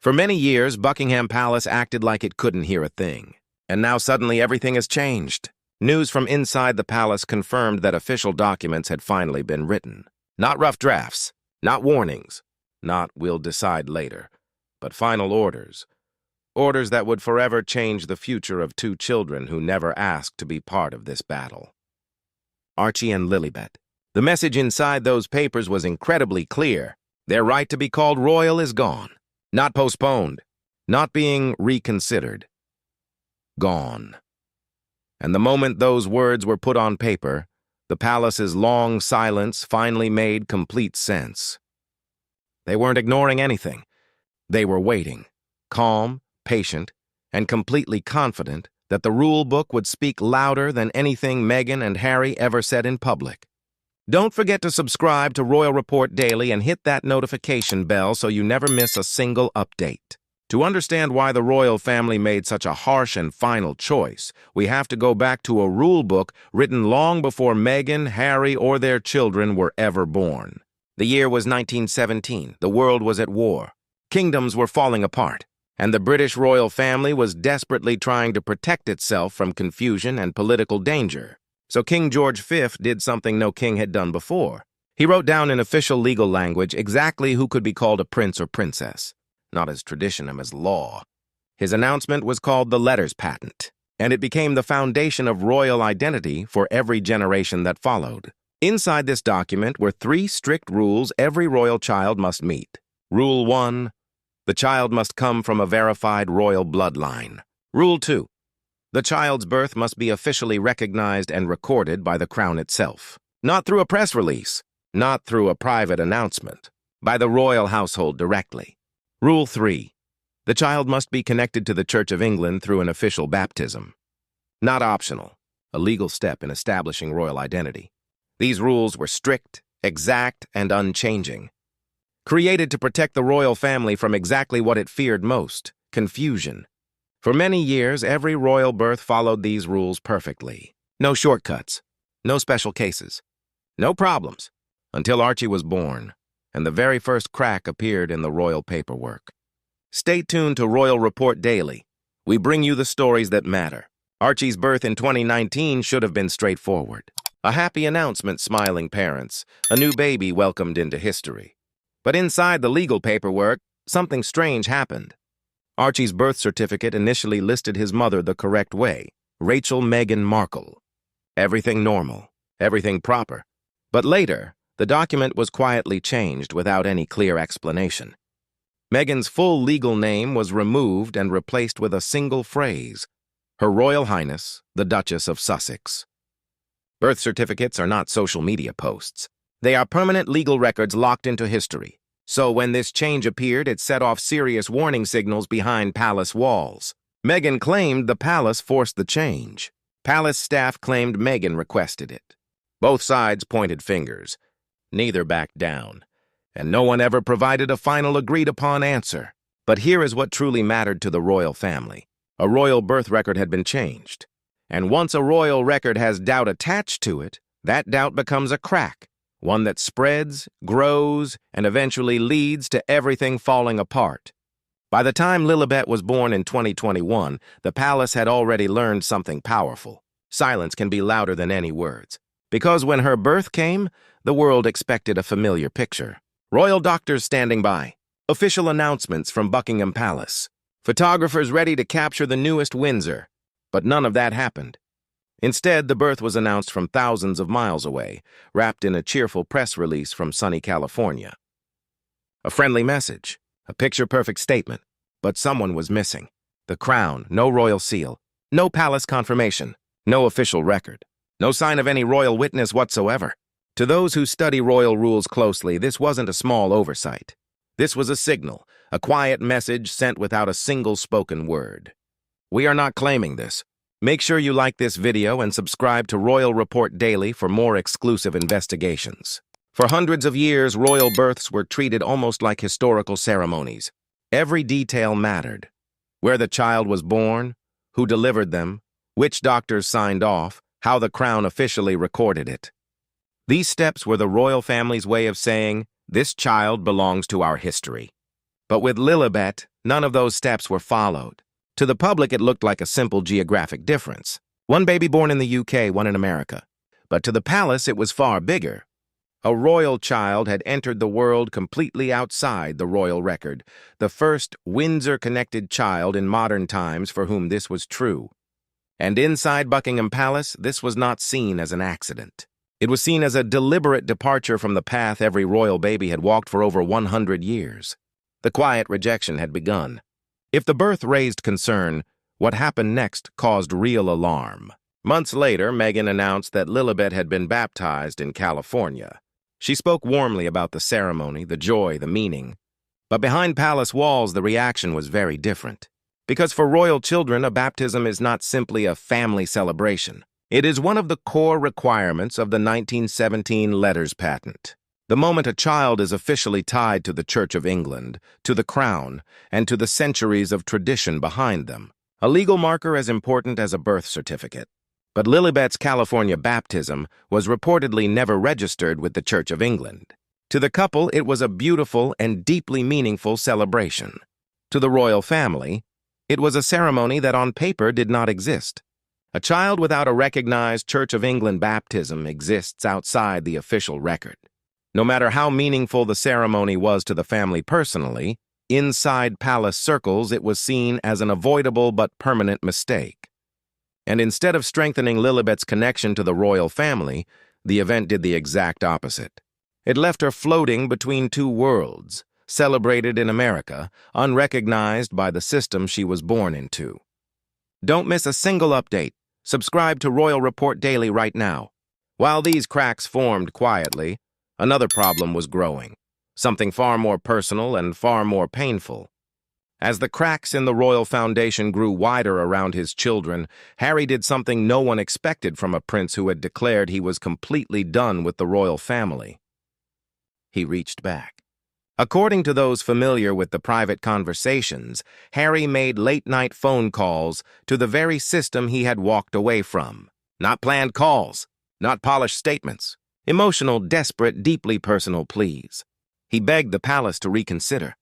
For many years, Buckingham Palace acted like it couldn't hear a thing. And now suddenly everything has changed. News from inside the palace confirmed that official documents had finally been written. Not rough drafts, not warnings, not "we'll decide later," but final orders. Orders that would forever change the future of two children who never asked to be part of this battle. Archie and Lilibet. The message inside those papers was incredibly clear. Their right to be called royal is gone. Not postponed. Not being reconsidered. Gone. And the moment those words were put on paper, the palace's long silence finally made complete sense. They weren't ignoring anything. They were waiting, calm, patient, and completely confident that the rule book would speak louder than anything Meghan and Harry ever said in public. Don't forget to subscribe to Royal Report Daily and hit that notification bell so you never miss a single update. To understand why the royal family made such a harsh and final choice, we have to go back to a rule book written long before Meghan, Harry, or their children were ever born. The year was 1917. The world was at war. Kingdoms were falling apart, and the British royal family was desperately trying to protect itself from confusion and political danger. So King George V did something no king had done before. He wrote down in official legal language exactly who could be called a prince or princess, not as tradition and as law. His announcement was called the Letters Patent, and it became the foundation of royal identity for every generation that followed. Inside this document were 3 strict rules every royal child must meet. Rule 1, the child must come from a verified royal bloodline. Rule 2, the child's birth must be officially recognized and recorded by the crown itself. Not through a press release, not through a private announcement, by the royal household directly. Rule 3, the child must be connected to the Church of England through an official baptism. Not optional, a legal step in establishing royal identity. These rules were strict, exact, and unchanging. Created to protect the royal family from exactly what it feared most, confusion. For many years, every royal birth followed these rules perfectly. No shortcuts, no special cases, no problems, until Archie was born, and the very first crack appeared in the royal paperwork. Stay tuned to Royal Report Daily. We bring you the stories that matter. Archie's birth in 2019 should have been straightforward. A happy announcement, smiling parents, a new baby welcomed into history. But inside the legal paperwork, something strange happened. Archie's birth certificate initially listed his mother the correct way, Rachel Meghan Markle. Everything normal, everything proper. But later, the document was quietly changed without any clear explanation. Meghan's full legal name was removed and replaced with a single phrase, Her Royal Highness, the Duchess of Sussex. Birth certificates are not social media posts. They are permanent legal records locked into history. So when this change appeared, it set off serious warning signals behind palace walls. Meghan claimed the palace forced the change. Palace staff claimed Meghan requested it. Both sides pointed fingers. Neither backed down. And no one ever provided a final agreed-upon answer. But here is what truly mattered to the royal family. A royal birth record had been changed. And once a royal record has doubt attached to it, that doubt becomes a crack. One that spreads, grows, and eventually leads to everything falling apart. By the time Lilibet was born in 2021, the palace had already learned something powerful. Silence can be louder than any words. Because when her birth came, the world expected a familiar picture. Royal doctors standing by. Official announcements from Buckingham Palace. Photographers ready to capture the newest Windsor. But none of that happened. Instead, the birth was announced from thousands of miles away, wrapped in a cheerful press release from sunny California. A friendly message, a picture-perfect statement, but someone was missing. The crown, no royal seal, no palace confirmation, no official record, no sign of any royal witness whatsoever. To those who study royal rules closely, this wasn't a small oversight. This was a signal, a quiet message sent without a single spoken word. We are not claiming this. Make sure you like this video and subscribe to Royal Report Daily for more exclusive investigations. For hundreds of years, royal births were treated almost like historical ceremonies. Every detail mattered. Where the child was born, who delivered them, which doctors signed off, how the crown officially recorded it. These steps were the royal family's way of saying, this child belongs to our history. But with Lilibet, None of those steps were followed. To the public, it looked like a simple geographic difference. One baby born in the UK, one in America. But to the palace, it was far bigger. A royal child had entered the world completely outside the royal record, the first Windsor-connected child in modern times for whom this was true. And inside Buckingham Palace, this was not seen as an accident. It was seen as a deliberate departure from the path every royal baby had walked for over 100 years. The quiet rejection had begun. If the birth raised concern, what happened next caused real alarm. Months later, Meghan announced that Lilibet had been baptized in California. She spoke warmly about the ceremony, the joy, the meaning. But behind palace walls, the reaction was very different. Because for royal children, a baptism is not simply a family celebration. It is one of the core requirements of the 1917 Letters Patent. The moment a child is officially tied to the Church of England, to the crown, and to the centuries of tradition behind them. A legal marker as important as a birth certificate. But Lilibet's California baptism was reportedly never registered with the Church of England. To the couple, it was a beautiful and deeply meaningful celebration. To the royal family, it was a ceremony that on paper did not exist. A child without a recognized Church of England baptism exists outside the official record. No matter how meaningful the ceremony was to the family personally, inside palace circles it was seen as an avoidable but permanent mistake. And instead of strengthening Lilibet's connection to the royal family, the event did the exact opposite. It left her floating between two worlds, celebrated in America, unrecognized by the system she was born into. Don't miss a single update. Subscribe to Royal Report Daily right now. While these cracks formed quietly, another problem was growing, something far more personal and far more painful. As the cracks in the royal foundation grew wider around his children, Harry did something no one expected from a prince who had declared he was completely done with the royal family. He reached back. According to those familiar with the private conversations, Harry made late-night phone calls to the very system he had walked away from. Not planned calls, not polished statements, emotional, desperate, deeply personal pleas. He begged the palace to reconsider.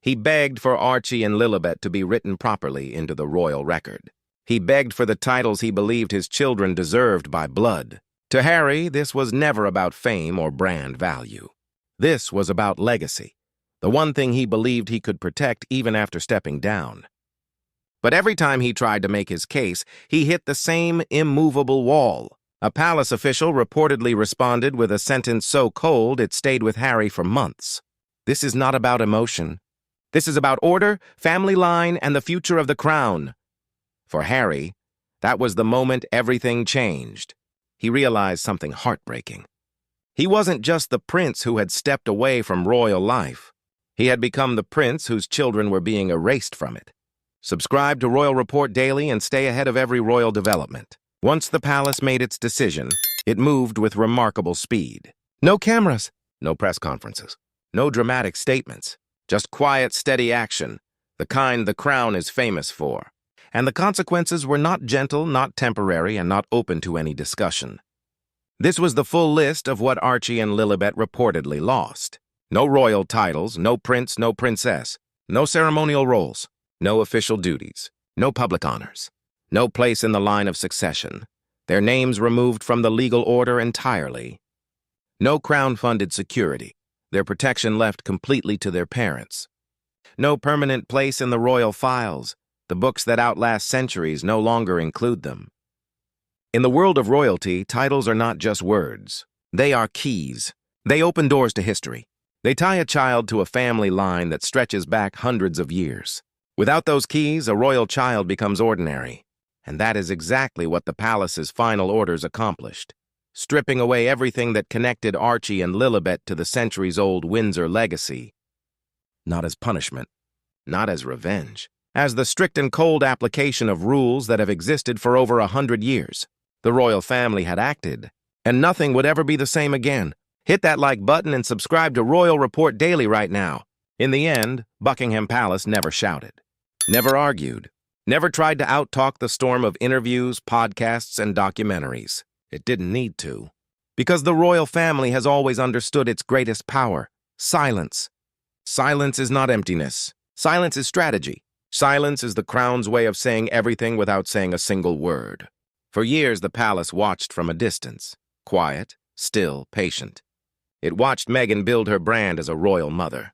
He begged for Archie and Lilibet to be written properly into the royal record. He begged for the titles he believed his children deserved by blood. To Harry, this was never about fame or brand value. This was about legacy, the one thing he believed he could protect even after stepping down. But every time he tried to make his case, he hit the same immovable wall. A palace official reportedly responded with a sentence so cold it stayed with Harry for months. This is not about emotion. This is about order, family line, and the future of the crown. For Harry, that was the moment everything changed. He realized something heartbreaking. He wasn't just the prince who had stepped away from royal life. He had become the prince whose children were being erased from it. Subscribe to Royal Report Daily and stay ahead of every royal development. Once the palace made its decision, it moved with remarkable speed. No cameras, no press conferences, no dramatic statements. Just quiet, steady action, the kind the crown is famous for. And the consequences were not gentle, not temporary, and not open to any discussion. This was the full list of what Archie and Lilibet reportedly lost. No royal titles, no prince, no princess, no ceremonial roles, no official duties, no public honors, no place in the line of succession. Their names removed from the legal order entirely. No crown-funded security. Their protection left completely to their parents. No permanent place in the royal files. The books that outlast centuries no longer include them. In the world of royalty, titles are not just words. They are keys. They open doors to history. They tie a child to a family line that stretches back hundreds of years. Without those keys, a royal child becomes ordinary. And that is exactly what the palace's final orders accomplished. Stripping away everything that connected Archie and Lilibet to the centuries-old Windsor legacy. Not as punishment, not as revenge, as the strict and cold application of rules that have existed for over 100 years. The royal family had acted, and nothing would ever be the same again. Hit that like button and subscribe to Royal Report Daily right now. In the end, Buckingham Palace never shouted, never argued, never tried to out-talk the storm of interviews, podcasts, and documentaries. It didn't need to. Because the royal family has always understood its greatest power, silence. Silence is not emptiness. Silence is strategy. Silence is the crown's way of saying everything without saying a single word. For years, the palace watched from a distance, quiet, still, patient. It watched Meghan build her brand as a royal mother.